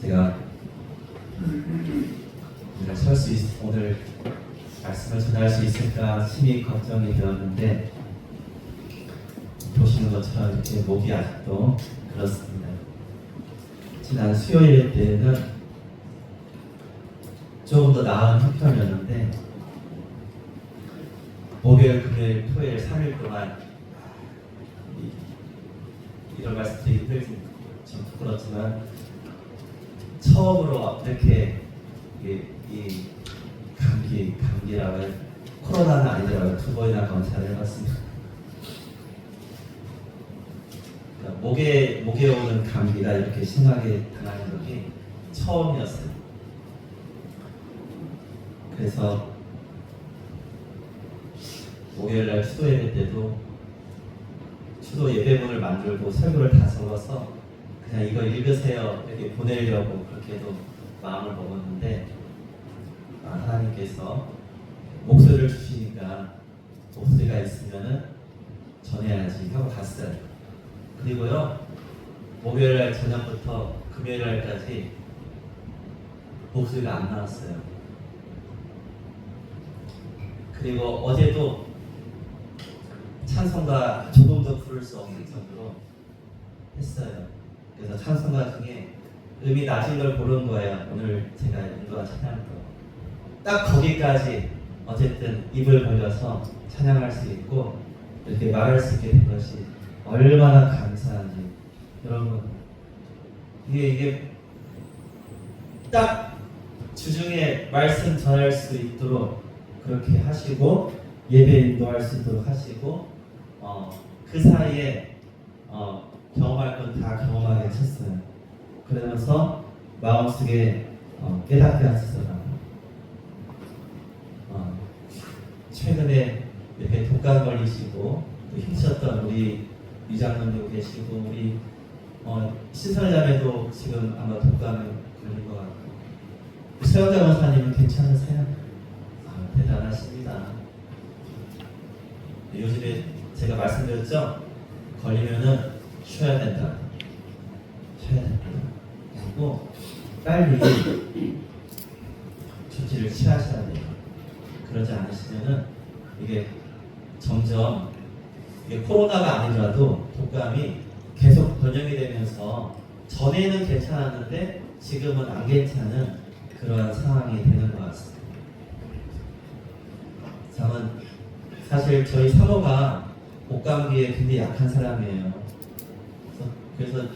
제가 오늘 말씀을 전할 수 있을까 심히 걱정이 되었는데, 보시는 것처럼 이렇게 목이 아직도 그렇습니다. 지난 수요일 때는 조금 더 나은 형편이었는데, 목요일, 금요일, 토요일 3일 동안 이런 말씀 드리기 힘들지만 좀 부끄럽지만 처음으로 이렇게 이 감기라고 코로나는 아니더라고요. 2번이나 검사를 해봤습니다. 그러니까 목에 오는 감기가 이렇게 심하게 당하는 적이 처음이었어요. 그래서 목요일날 추도 예배 때도 추도 예배문을 만들고 설교를 다 적어서 그냥 이거 읽으세요 이렇게 보내려고 그렇게도 마음을 먹었는데, 하나님께서 목소리를 주시니까 목소리가 있으면은 전해야지 하고 갔어요. 그리고요, 목요일날 저녁부터 금요일날까지 목소리가 안 나왔어요. 그리고 어제도 찬송가 조금도 부를 수 없는 정도로 했어요. 그래서 찬송가 중에 음이 낮은 걸 고른 거예요. 오늘 제가 인도한 찬양도 딱 거기까지 어쨌든 입을 벌려서 찬양할 수 있고 이렇게 말할 수 있게 된 것이 얼마나 감사한지. 여러분, 이게 딱 주중에 말씀 전할 수 있도록 그렇게 하시고 예배 인도할 수 있도록 하시고 그 사이에 경험할 건 다 경험하게 하셨어요. 그러면서 마음속에 깨닫게 하시더라고요. 최근에 이렇게 독감 걸리시고 힘쓰셨던 우리 위장님도 계시고 우리 신선자매도 지금 아마 독감에 걸린 것 같고, 최영자 원사님은 괜찮으세요? 대단하십니다. 요즘에 제가 말씀드렸죠? 걸리면은 쉬어야 된다. 그리고 빨리 조치를 취하셔야 돼요. 그러지 않으시면은 이게 점점 코로나가 아니라도 독감이 계속 변형이 되면서 전에는 괜찮았는데 지금은 안 괜찮은 그러한 상황이 되는 것 같습니다. 저는 사실 저희 사모가 목감기에 굉장히 약한 사람이에요. 그래서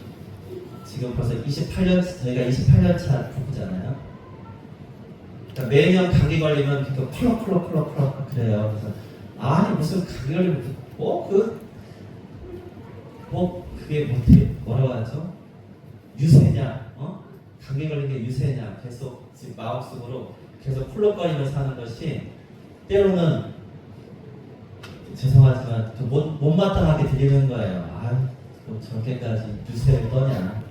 지금 벌써 28년, 저희가 28년 차 부부잖아요. 그러니까 매년 감기 걸리면 계속 콜록콜록콜록 그래요. 그래서 아니 무슨 감기 걸리면 그게 뭐라고 하죠? 유세냐? 감기 걸린 게 유세냐? 계속 지금 마음속으로 계속 콜록거리면서 하는 것이 때로는 죄송하지만 좀 못마땅하게 들리는 거예요. 뭐 저렇게까지 유세를 떠냐?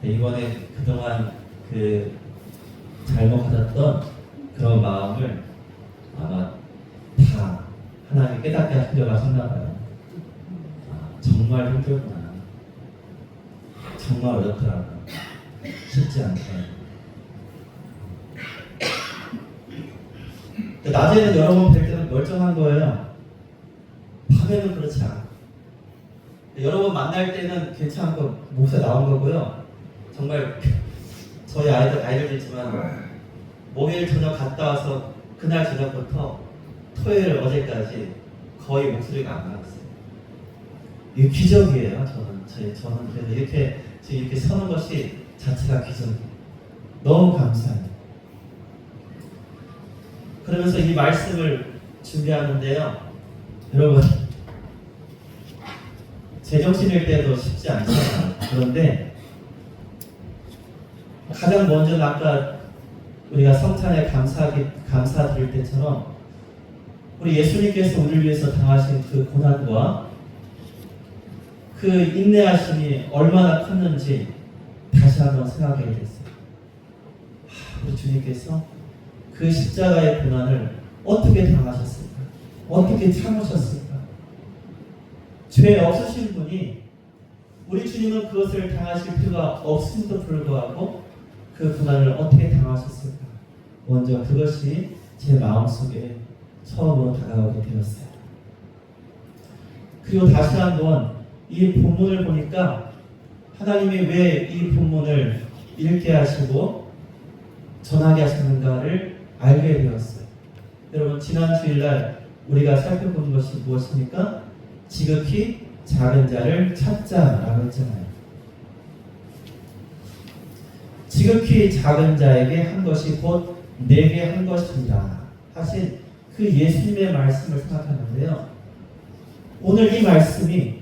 이번에 그동안 잘못 가졌던 그런 마음을 아마 다 하나님 깨닫게 하시려고 하셨나봐요. 정말 힘들구나. 정말 어렵더라고요. 쉽지 않더라고요. 낮에는 여러분 뵐 때는 멀쩡한 거예요. 밤에는 그렇지 않아요. 여러분 만날 때는 괜찮고 목소리 나온 거고요. 정말 저희 아이들이지만 목요일 저녁 갔다 와서 그날 저녁부터 토요일 어제까지 거의 목소리가 안 나왔어요. 이게 기적이에요. 저는 그래서 이렇게 지금 이렇게 서는 것이 자체가 기적이에요. 너무 감사해요. 그러면서 이 말씀을 준비하는데요, 여러분 제정신일 때도 쉽지 않잖아요. 그런데 가장 먼저는 아까 우리가 성찬에 감사드릴 때처럼 우리 예수님께서 우리를 위해서 당하신 그 고난과 그 인내하심이 얼마나 컸는지 다시 한번 생각하게 됐어요. 우리 주님께서 그 십자가의 고난을 어떻게 당하셨을까? 어떻게 참으셨을까? 죄 없으신 분이 우리 주님은 그것을 당하실 필요가 없음에도 불구하고 그 고난을 어떻게 당하셨을까? 먼저 그것이 제 마음속에 처음으로 다가오게 되었어요. 그리고 다시 한번 이 본문을 보니까 하나님이 왜 이 본문을 읽게 하시고 전하게 하시는가를 알게 되었어요. 여러분, 지난 주일날 우리가 살펴본 것이 무엇입니까? 지극히 작은 자를 찾자라고 했잖아요. 지극히 작은 자에게 한 것이 곧 내게 한 것이니라 하신 그 예수님의 말씀을 생각하는데요. 오늘 이 말씀이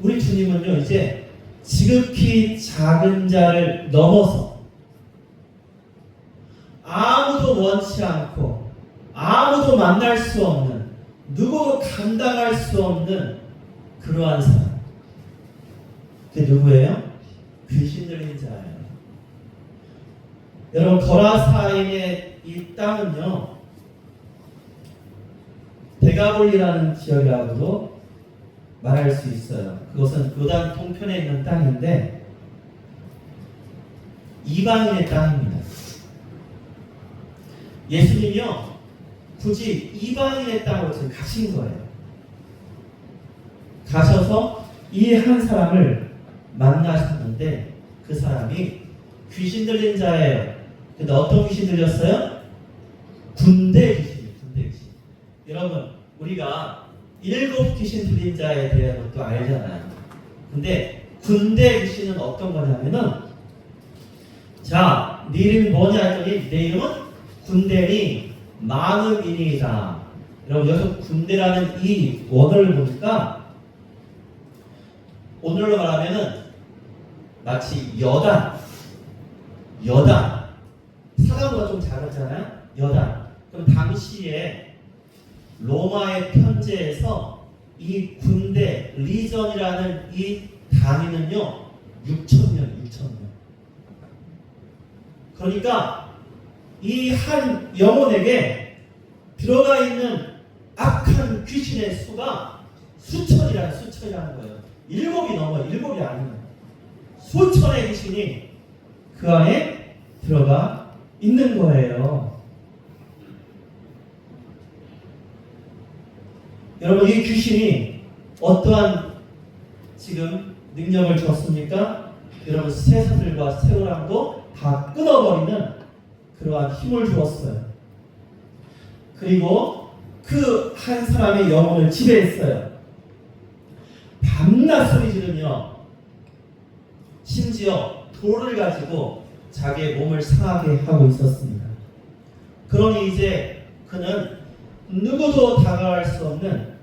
우리 주님은요, 이제 지극히 작은 자를 넘어서 아무도 원치 않고 아무도 만날 수 없는, 누구도 감당할 수 없는 그러한 사람. 그게 누구예요? 귀신 들린 자예요. 여러분, 거라사인의 이 땅은요, 데가볼리라는 지역이라고도 말할 수 있어요. 그것은 요단 동편에 있는 땅인데 이방인의 땅입니다. 예수님이요, 굳이 이방인의 땅으로 지금 가신 거예요. 가셔서 이 한 사람을 만나셨는데 그 사람이 귀신 들린 자예요. 근데 어떤 귀신 들렸어요? 군대 귀신이에요. 군대 귀신. 여러분, 우리가 7 귀신 들린 자에 대한 것도 알잖아요. 근데 군대 귀신은 어떤 거냐면은, 자, 네 이름이 뭐냐 했더니 내 이름은 군대니 많음이니이다. 여러분, 여기서 군대라는 이 원어를 보니까 오늘로 말하면은 마치 여단, 사람보다 좀 작았잖아요. 여단. 그럼 당시에 로마의 편제에서 이 군대, 리전이라는 이 단위는요 6,000명. 그러니까 이 한 영혼에게 들어가 있는 악한 귀신의 수가 수천이라는 거예요. 7이 넘어요. 7이 아니에요. 수천의 귀신이 그 안에 들어가 있는 거예요. 여러분, 이 귀신이 어떠한 지금 능력을 줬습니까? 여러분, 새사슬과 새우랑도 다 끊어버리는 그러한 힘을 주었어요. 그리고 그 한 사람의 영혼을 지배했어요. 밤낮 소리 지르며 심지어 돌을 가지고 자기의 몸을 상하게 하고 있었습니다. 그러니 이제 그는 누구도 다가갈 수 없는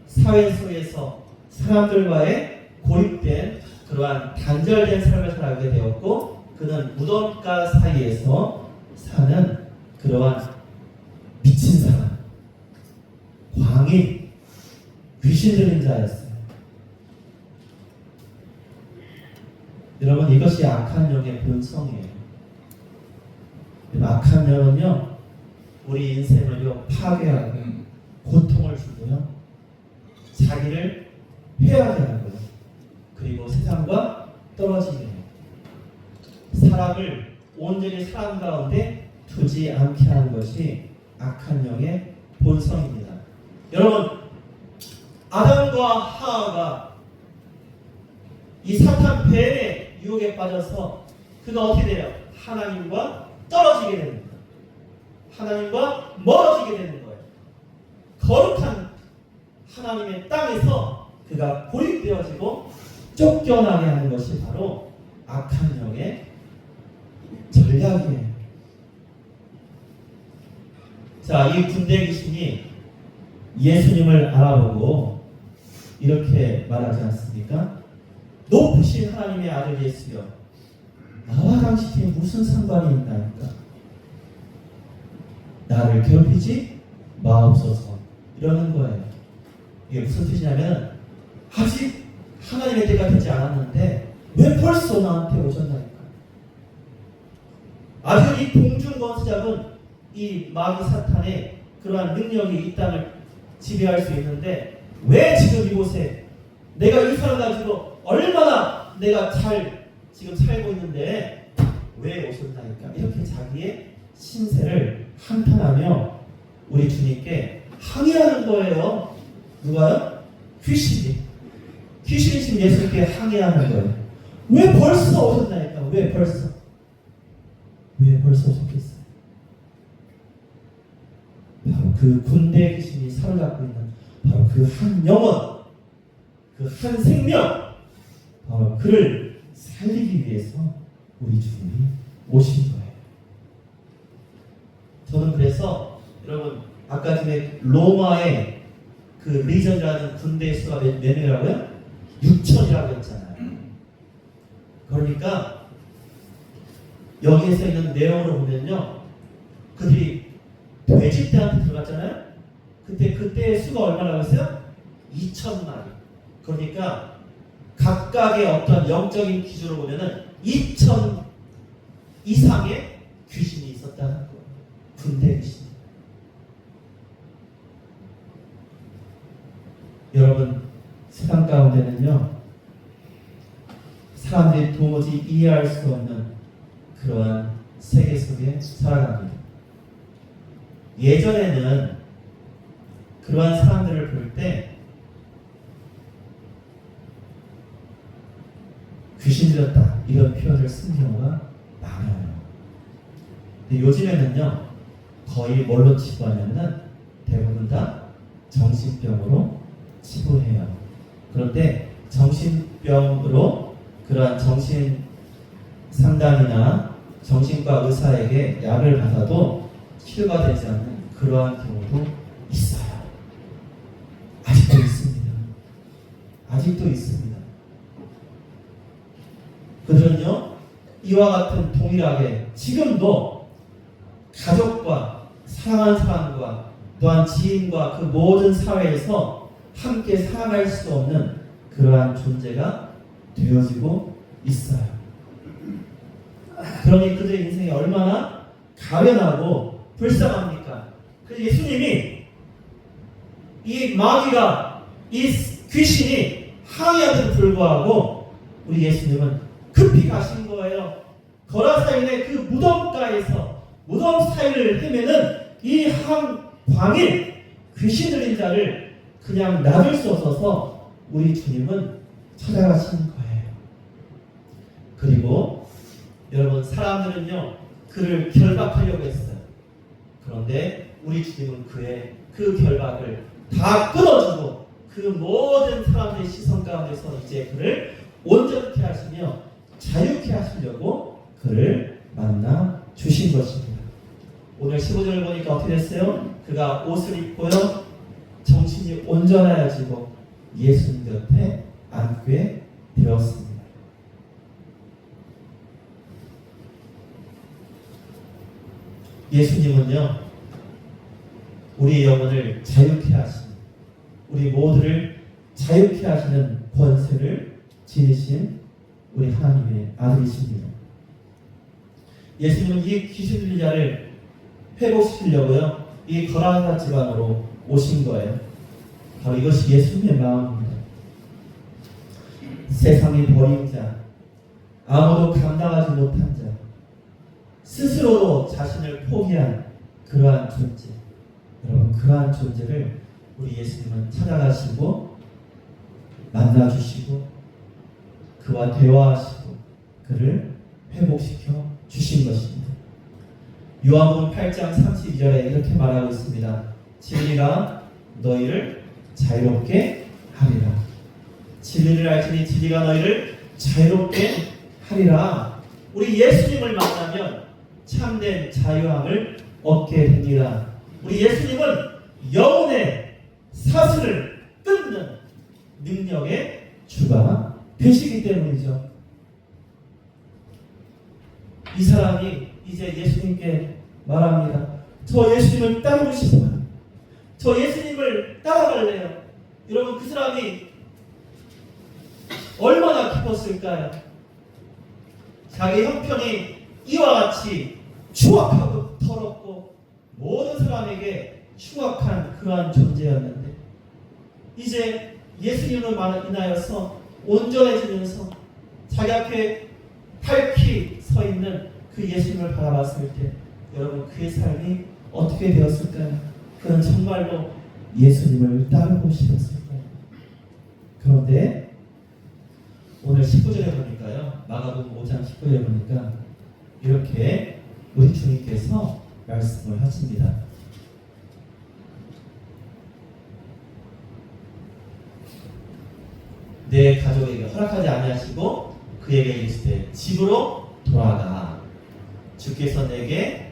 사회 속에서 사람들과의 고립된 그러한 단절된 삶을 살아가게 되었고, 그는 무덤가 사이에서 사는 그러한 미친 사람, 광인, 귀신 들린 자였어요. 여러분, 이것이 악한 영의 본성이에요. 악한 영은요, 우리 인생을요 파괴하고 고통을 주고요, 자기를 회하게 하고요, 그리고 세상과 떨어지게 해요. 사람을 온전히 사람 가운데 두지 않게 하는 것이 악한 영의 본성입니다. 여러분, 아담과 하와가 이 사탄 뱀의 유혹에 빠져서 그가 어떻게 돼요? 하나님과 떨어지게 되는 거예요. 하나님과 멀어지게 되는 거예요. 거룩한 하나님의 땅에서 그가 고립되어지고 쫓겨나게 하는 것이 바로 악한 영의 전략이에요. 자, 이 군대 귀신이 예수님을 알아보고 이렇게 말하지 않습니까? 높으신 하나님의 아들 예수여, 나와 당신이 무슨 상관이 있나이까? 나를 괴롭히지 마옵소서. 이러는 거예요. 이게 무슨 뜻이냐면, 아직 하나님의 때가 되지 않았는데 왜 벌써 나한테 오셨나이까? 아직 이 공중권세 잡은 이 마귀 사탄의 그러한 능력이 이 땅을 지배할 수 있는데 왜 지금 이곳에 내가 이 사람 가지고 얼마나 내가 잘 지금 살고 있는데 왜 오셨나니까 이렇게 자기의 신세를 한탄하며 우리 주님께 항의하는 거예요. 누가요? 귀신이 지금 예수님께 항의하는 거예요. 왜 벌써 오셨나니까? 왜 벌써 오셨겠어요? 바로 그 군대 귀신이 사로잡고 있는 바로 그 한 영혼, 그 한 생명, 바로 그를 살리기 위해서 우리 주님이 오신 거예요. 저는 그래서 여러분 아까 전에 로마의 그 리전이라는 군대 수가 몇 명이라고요? 6천이라고 했잖아요. 그러니까 여기에서 있는 내용으로 보면요, 그들이 돼지떼한테 들어갔잖아요. 그때의 수가 얼마라고 했어요? 2천마리. 그러니까 각각의 어떤 영적인 기준으로 보면은 2천 이상의 귀신이 있었다는 거예요. 군대 귀신. 여러분, 세상 가운데는요, 사람들이 도무지 이해할 수 없는 그러한 세계 속에 살아갑니다. 예전에는 그러한 사람들을 볼 때 귀신 들었다 이런 표현을 쓴 경우가 많아요. 근데 요즘에는요, 거의 뭘로 치부하냐면 대부분 다 정신병으로 치부해요. 그런데 정신병으로 그러한 정신 상담이나 정신과 의사에게 약을 받아도 치료가 되지 않는 그러한 경우도 있어요. 아직도 있습니다. 아직도 있습니다. 그들은요, 이와 같은 동일하게 지금도 가족과 사랑하는 사람과 또한 지인과 그 모든 사회에서 함께 살아갈 수 없는 그러한 존재가 되어지고 있어요. 그러니 그들의 인생이 얼마나 가련하고 불쌍합니까? 그 예수님이 이 마귀가 이 귀신이 항의하에도 불구하고 우리 예수님은 급히 가신 거예요. 거라사인의 그 무덤가에서 무덤 사이를 헤매는 이 한 광인 귀신 들린 자를 그냥 놔둘 수 없어서 우리 주님은 찾아가신 거예요. 그리고 여러분, 사람들은요 그를 결박하려고 했어요. 그런데 우리 주님은 그의 그 결박을 다 끊어주고 그 모든 사람들의 시선 가운데서 이제 그를 온전케 하시며 자유케 하시려고 그를 만나 주신 것입니다. 오늘 15절을 보니까 어떻게 됐어요? 그가 옷을 입고요, 정신이 온전하여지고 예수님 곁에 앉게 되었습니다. 예수님은요, 우리 영혼을 자유케 하시는, 우리 모두를 자유케 하시는 권세를 지니신 우리 하나님의 아들이십니다. 예수님은 이 귀신 들린 자를 회복시키려고요, 이 거라사 지방으로 오신 거예요. 바로 이것이 예수님의 마음입니다. 세상의 버린 자, 아무도 감당하지 못한 자, 스스로로 자신을 포기한 그러한 존재, 여러분, 그러한 존재를 우리 예수님은 찾아가시고 만나주시고 그와 대화하시고 그를 회복시켜 주신 것입니다. 요한복음 8장 32절에 이렇게 말하고 있습니다. 진리가 너희를 자유롭게 하리라. 진리를 알지니 진리가 너희를 자유롭게 하리라. 우리 예수님을 만나면 참된 자유함을 얻게 됩니다. 우리 예수님은 영혼의 사슬을 끊는 능력의 주가 되시기 때문이죠. 이 사람이 이제 예수님께 말합니다. 저 예수님을 따르고 싶어요. 저 예수님을 따라갈래요. 여러분, 그 사람이 얼마나 기뻤을까요? 자기 형편이 이와 같이 추악하고 더럽고 모든 사람에게 추악한 그러한 존재였는데 이제 예수님을 인하여서 온전해지면서 자기 앞에 밝히 서 있는 그 예수님을 바라봤을 때 여러분 그의 삶이 어떻게 되었을까요? 그는 정말로 예수님을 따르고 싶었을까요? 그런데 오늘 19절에 보니까요, 마가복음 5장 19절에 보니까 이렇게 우리 주님께서 말씀을 하십니다. 내 가족에게 허락하지 아니하시고 그에게 이르시되 집으로 돌아가. 주께서 내게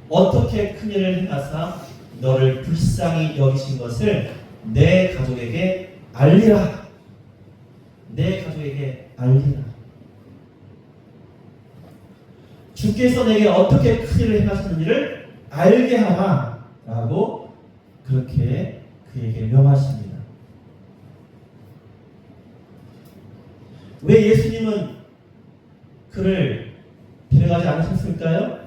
어떻게 큰 일을 행하사 너를 불쌍히 여기신 것을 내 가족에게 알리라. 내 가족에게 알리라. 주께서 내게 어떻게 큰 일을 행하셨는지를 알게 하라 라고 그렇게 그에게 명하십니다. 왜 예수님은 그를 데려가지 않으셨을까요?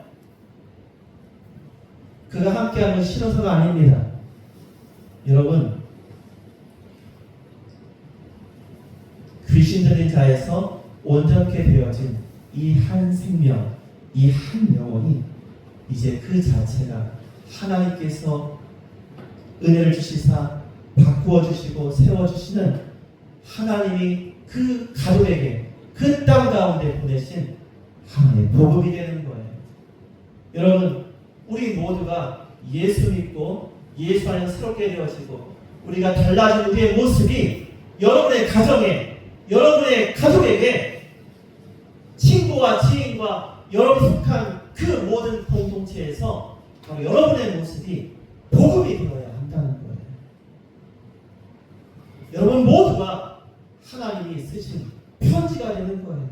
그가 함께하는 싫어서가 아닙니다. 여러분, 귀신 들린 자에서 온전케 되어진 이 한 생명, 이 한 영혼이 이제 그 자체가 하나님께서 은혜를 주시사 바꾸어 주시고 세워 주시는 하나님이 그 가족에게 그 땅 가운데 보내신 하나님의 복음이 되는 거예요. 여러분, 우리 모두가 예수 믿고 예수 안에서 새롭게 되어지고 우리가 달라진 우리의 모습이 여러분의 가정에, 여러분의 가족에게, 친구와 지인과 여러분이 속한 그 모든 공동체에서 바로 여러분의 모습이 복음이 되어야 한다는 거예요. 여러분 모두가 하나님이 쓰신 편지가 되는 거예요.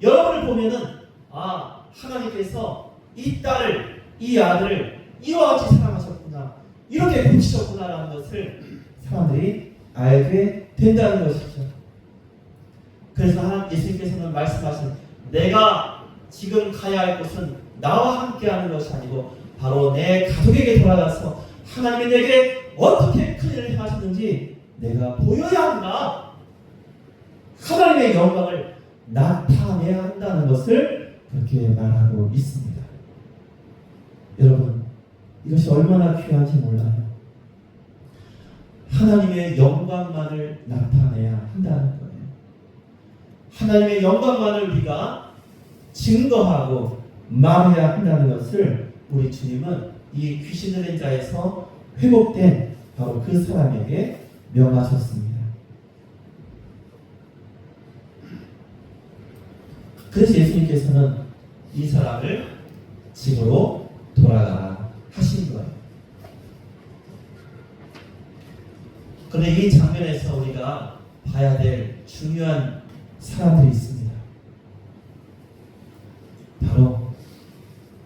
여러분을 보면은 하나님께서 이 딸을, 이 아들을 이와 같이 사랑하셨구나, 이렇게 고치셨구나라는 것을 사람들이 알게 된다는 것이죠. 그래서 예수님께서는 말씀하신 내가 지금 가야 할 곳은 나와 함께하는 것이 아니고 바로 내 가족에게 돌아가서 하나님이 내게 어떻게 큰 일을 행하셨는지 내가 보여야 한다. 하나님의 영광을 나타내야 한다는 것을 그렇게 말하고 있습니다. 여러분, 이것이 얼마나 귀한지 몰라요. 하나님의 영광만을 나타내야 한다는 거예요. 하나님의 영광만을 우리가 증거하고 말해야 한다는 것을 우리 주님은 이 귀신 들린 자에서 회복된 바로 그 사람에게 명하셨습니다. 그래서 예수님께서는 이 사람을 집으로 돌아가라 하신 거예요. 그런데 이 장면에서 우리가 봐야 될 중요한 사람들이 있습니다. 바로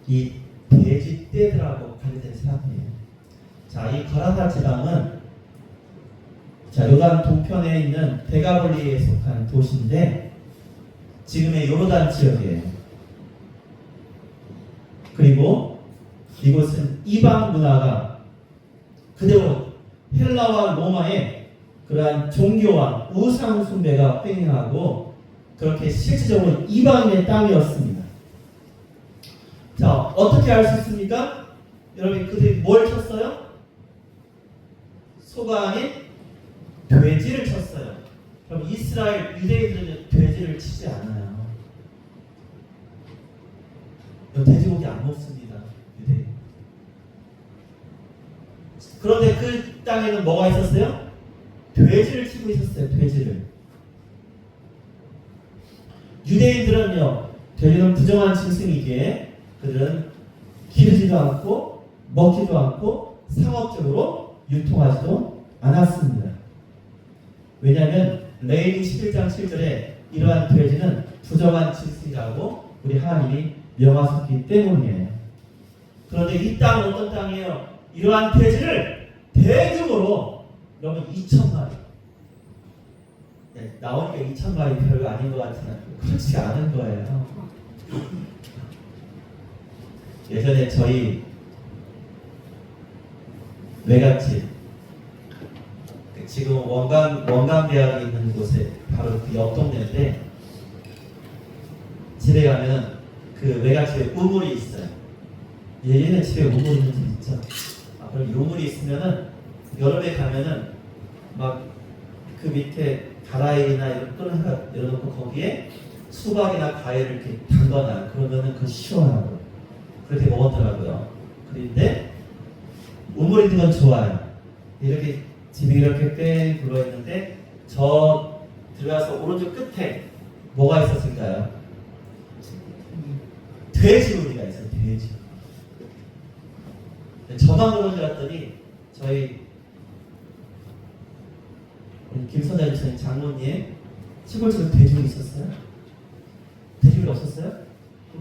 이 돼지떼들하고 관련된 사람이에요. 자, 이 거라사 지방은 요단 동편에 있는 대가볼리에 속한 도시인데 지금의 요르단 지역이에요. 그리고 이곳은 이방 문화가 그대로 헬라와 로마의 그러한 종교와 우상 숭배가 횡행하고 그렇게 실질적으로 이방인의 땅이었습니다. 자, 어떻게 알 수 있습니까? 여러분, 그들이 뭘 쳤어요? 소가 아닌 돼지를 쳤어요. 그럼 이스라엘 유대인들은 돼지를 치지 않아요. 돼지고기 안 먹습니다, 유대인. 그런데 그 땅에는 뭐가 있었어요? 돼지를 치고 있었어요. 돼지를. 유대인들은요, 돼지는 부정한 짐승이기에 그들은 기르지도 않고 먹지도 않고 상업적으로 유통하지도 않았습니다. 왜냐하면 레위기 11장 7절에 이러한 돼지는 부정한 짐승이라고 우리 하나님이 명하셨기 때문이에요. 그런데 이 땅은 어떤 땅이에요? 이러한 돼지를 대규모로 여러분 2,000마리. 네, 나오니까 2,000마리 별거 아닌 것 같지만 그렇지 않은 거예요. 예전에 저희 외갓집 지금 원광대학이 있는 곳에 바로 그 옆 동네인데 집에 가면 그 외갓집에 우물이 있어요. 얘네 집에 우물 있는 집 있죠. 그럼 우물이 있으면은 여름에 가면은 막 그 밑에 다라이나 이런 끈을 열어놓고 거기에 수박이나 과일을 이렇게 담가놔요. 그러면은 그 시원하고 그렇게 먹었더라고요. 그런데 우물 있는 건 좋아요. 이렇게 집이 이렇게 뺑 둘러 있는데 저 들어가서 오른쪽 끝에 뭐가 있었을까요? 돼지우리가 있어요. 돼지. 저만 그런 줄 알았더니 저희 김선자님 장모님 시골집에 돼지우리 있었어요? 돼지우리 없었어요?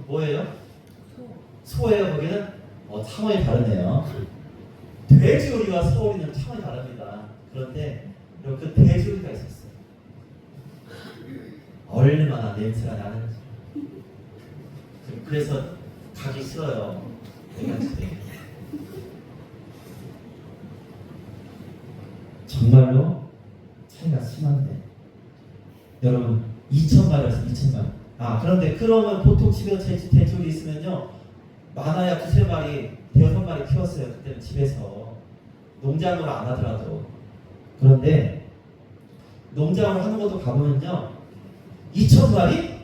뭐예요? 소예요. 거기는 차원이 다르네요. 돼지우리와 소우리는 차원이 다릅니다. 그런데 그 돼지우리가 있었어요. 얼마나 냄새가 나는지. 그래서 가기 싫어요. 정말로 차이가 심한데 여러분 2,000마리였어요. 2,000마리. 그런데 그러면 보통 집에서 돼지우리 있으면요 많아야 2-3마리, 6마리 키웠어요. 그때는 집에서 농장으로 안 하더라도. 그런데 농장을 하는 것도 가보면요 2,000마리?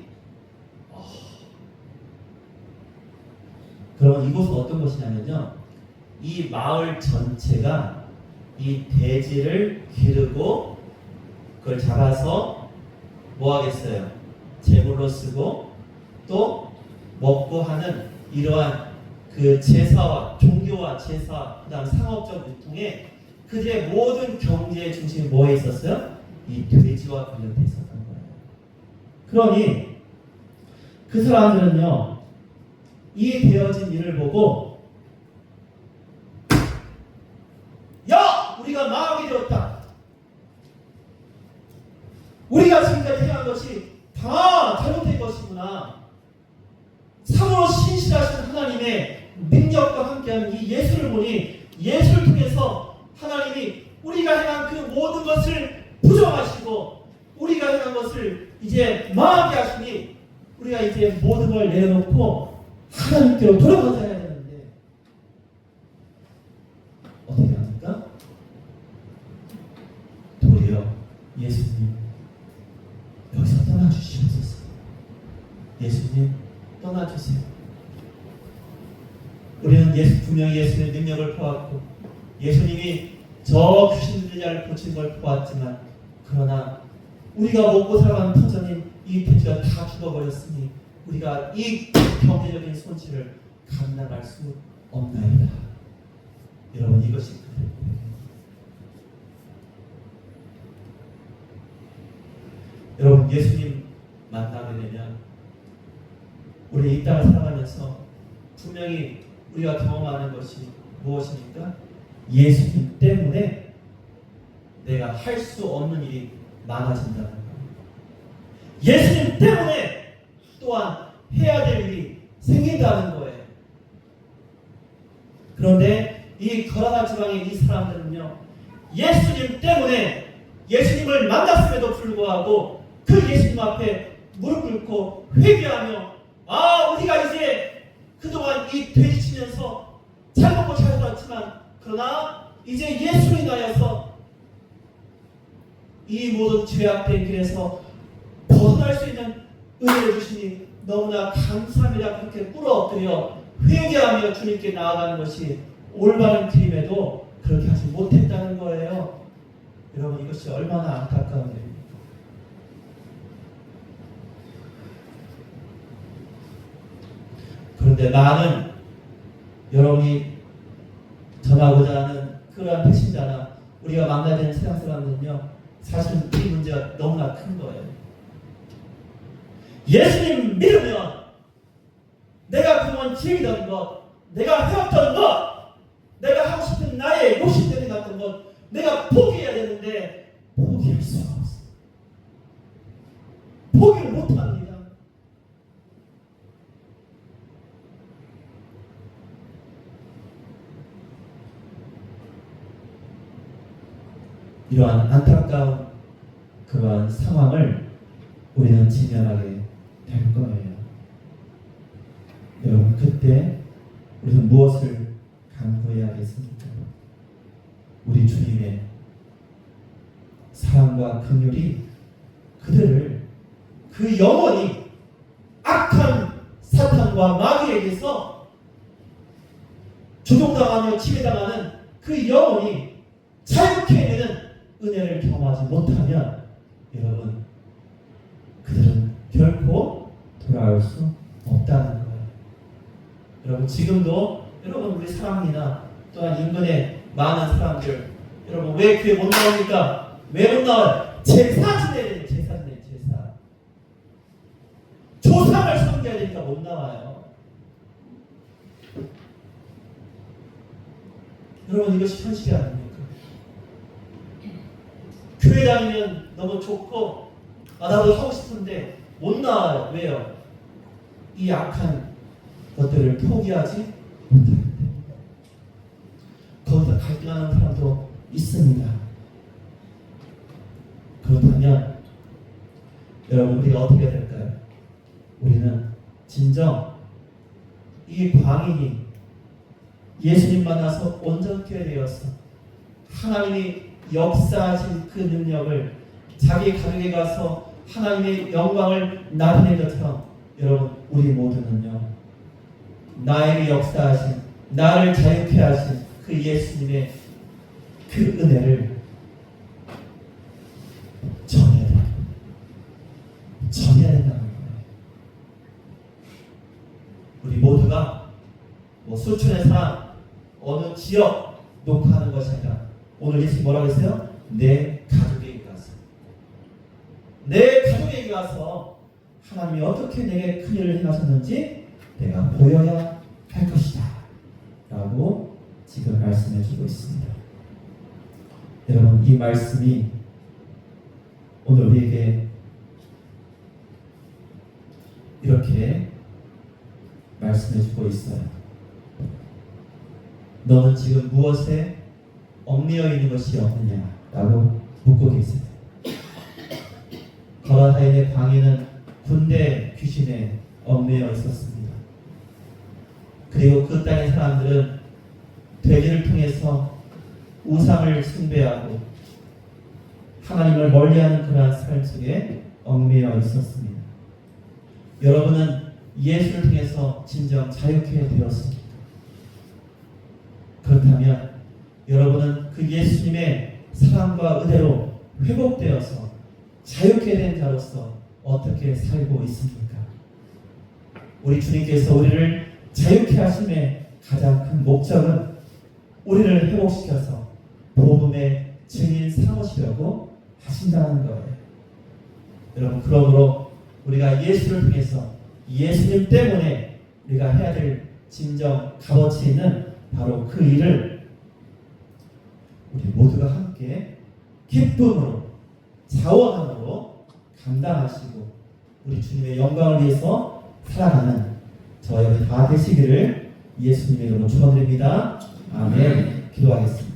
그럼 이곳은 어떤 곳이냐면요 이 마을 전체가 이 돼지를 기르고 그걸 잡아서 뭐 하겠어요? 제물로 쓰고 또 먹고 하는 이러한 그 제사와 종교와 제사 그다음 상업적 유통에 그들의 모든 경제의 중심이 뭐에 있었어요? 이 돼지와 관련돼 있었던 거예요. 그러니 그 사람들은요 이 되어진 일을 보고 야! 우리가 망하게 되었다. 우리가 지금까지 해온 것이 다 잘못된 것이구나. 참으로 신실하신 하나님의 능력과 함께하는 이 예수를 보니 예수를 통해서 하나님이 우리가 행한 그 모든 것을 부정하시고 우리가 행한 것을 이제 망하게 하시니 우리가 이제 모든 걸 내려놓고 하나님께로 돌아가야 되는데 어떻게 합니까? 도리어 예수님 여기서 떠나주시옵소서. 예수님 떠나주세요. 우리는 분명히 예수님의 능력을 보았고 예수님이 저 귀신 들린 자를 고친 걸 보았지만 그러나 우리가 먹고 살아가는 터전인 이 돼지가 다 죽어버렸으니 우리가 이 경제적인 손실을 감당할 수 없나이다. 여러분 이것이 그들의 고백입니다. 여러분 예수님 만나게 되면 우리 이 땅을 살아가면서 분명히 우리가 경험하는 것이 무엇입니까? 예수님 때문에 내가 할 수 없는 일이 많아진다는 거예요. 예수님 때문에 또한 해야 될 일이 생긴다는 거예요. 그런데 이 거라나 지방의 이 사람들은요 예수님 때문에 예수님을 만났음에도 불구하고 그 예수님 앞에 무릎 꿇고 회개하며 우리가 이제 그동안 이 돼지치면서 잘 먹고 잘 살았지만 그러나 이제 예수로 인하여서 이 모든 죄악된 길에서 벗어날 수 있는 은혜를 주시니 너무나 감사합니다. 그렇게 꿇어엎드려 회개하며 주님께 나아가는 것이 올바른 길임에도 그렇게 하지 못했다는 거예요. 여러분 이것이 얼마나 안타까운 일입니까? 그런데 많은 여러분이 전하고자 하는 그러한 백신자나 우리가 만나야 되는 세상 사람들은요 사실은 이 문제가 너무나 큰 거예요. 예수님 믿으면 내가 그동안 즐기던 것, 내가 해왔던 것, 내가 하고 싶은 나의 욕심대로 해왔던 것 내가 포기해야 되는데 포기할 수가 없어. 포기를 못합니다. 이러한 안타까운 그러한 상황을 우리는 직면하게 될 거예요. 여러분, 그때 우리는 무엇을 간구해야겠습니까? 우리 주님의 사랑과 긍휼이 그들을 그 영원히 악한 사탄과 마귀에게서 조종당하며 침해당하는 그 영혼이 자유케 되는 은혜를 경험하지 못하면 여러분, 그들은 결코 돌아올 수 없다는 거예요. 여러분, 지금도 여러분 우리 사랑이나 또한 인근의 많은 사람들, 여러분 왜 교회 못 나옵니까? 왜 못 나와요? 제사 지내야 되는 제사. 조상을 섬겨야 되니까 못 나와요. 여러분, 이것이 현실이 아닙니까? 교회 다니면 너무 좋고 나도 하고 싶은데 못 나와요. 왜요? 이 악한 것들을 포기하지 못하기 때문에. 거기서 갈등하는 사람도 있습니다. 그렇다면 여러분, 우리가 어떻게 해야 될까요? 우리는 진정 이 광인이 예수님 만나서 온전케 되어서 하나님이 역사하신 그 능력을 자기 가족에 가서 하나님의 영광을 나타낸 것처럼 여러분, 우리 모두는요, 나에게 역사하신, 나를 자유케 하신 그 예수님의 그 은혜를 전해야 된다는 거예요. 우리 모두가 수천의 사람, 어느 지역 녹화하는 것이 아니라 오늘 예수님 뭐라고 했어요? 내 가족에게 가서, 내 가족에게 가서 하나님이 어떻게 내게 큰 일을 행하셨는지 내가 보여야 할 것이다 라고 지금 말씀해 주고 있습니다. 여러분, 이 말씀이 오늘 우리에게 이렇게 말씀해 주고 있어요. 너는 지금 무엇에 얽매여 있는 것이 없느냐 라고 묻고 계세요. 거라다인의 방에는 군대 귀신에 얽매여 있었습니다. 그리고 그 땅의 사람들은 돼지를 통해서 우상을 숭배하고 하나님을 멀리하는 그러한 삶 속에 얽매여 있었습니다. 여러분은 예수를 통해서 진정 자유케 되었습니다. 그렇다면 여러분은 그 예수님의 사랑과 은혜로 회복되어서 자유케 된 자로서 어떻게 살고 있습니까? 우리 주님께서 우리를 자유케 하심의 가장 큰 목적은 우리를 회복시켜서 복음의 증인 삼으시려고 하신다는 거예요. 여러분, 그러므로 우리가 예수를 통해서 예수님 때문에 우리가 해야 될 진정 값어치 있는 바로 그 일을 우리 모두가 함께 기쁨으로 자원함으로 감당하시고 우리 주님의 영광을 위해서 살아가는 저와 여러분 다 되시기를 예수님의 이름으로 축원드립니다. 아멘. 기도하겠습니다.